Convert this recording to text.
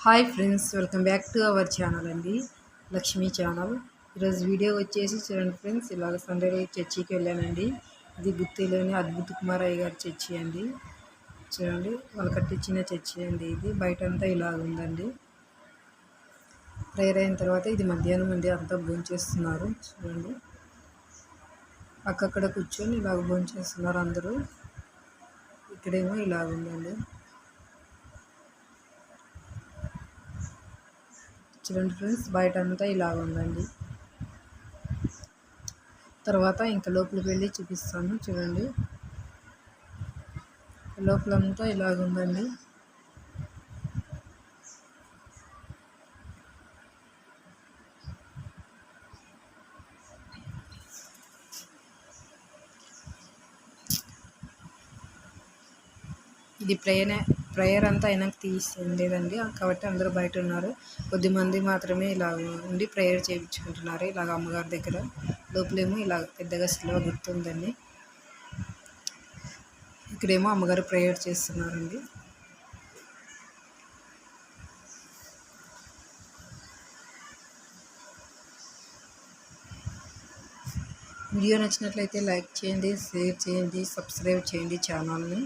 Hi friends, welcome back to our channel అండి, Lakshmi channel. ఈరోజు video వచ్చేసి చూడండి ఫ్రెండ్స్, ఇలాగ సండే రోజు చర్చికి వెళ్ళానండి. ఇది గుత్తిలోని అద్భుత కుమారయ్య గారి చర్చి అండి. చూడండి, వాళ్ళు కట్టించిన చర్చి అండి. ఇది బయట అంతా ఇలాగ ఉందండి. ప్రేయర్ అయిన తర్వాత ఇది మధ్యాహ్నం అండి, అంతా భోంచేస్తున్నారు. చూడండి, అక్కడ కూర్చొని ఇలాగ భోంచేస్తున్నారు అందరూ. ఇక్కడేమో ఇలాగ ఉందండి. చూడండి ఫ్రెండ్స్, బయట అంతా ఇలాగ ఉందండి. తర్వాత ఇంకా లోపలికి వెళ్ళి చూపిస్తాను. చూడండి, లోపలంతా ఇలాగ ఉందండి. ఇది ప్రేయర్ అంతా అయినాక తీసిండేదండి, కాబట్టి అందరూ బయట ఉన్నారు. కొద్దిమంది మాత్రమే ఇలా ఉండి ప్రేయర్ చేయించుకుంటున్నారు ఇలాగ అమ్మగారి దగ్గర. లోపలేమో ఇలా పెద్దగా సిలువ గుర్తుందండి. ఇక్కడేమో అమ్మగారు ప్రేయర్ చేస్తున్నారండి. వీడియో నచ్చినట్లయితే లైక్ చేయండి, షేర్ చేయండి, సబ్స్క్రైబ్ చేయండి ఛానల్ని.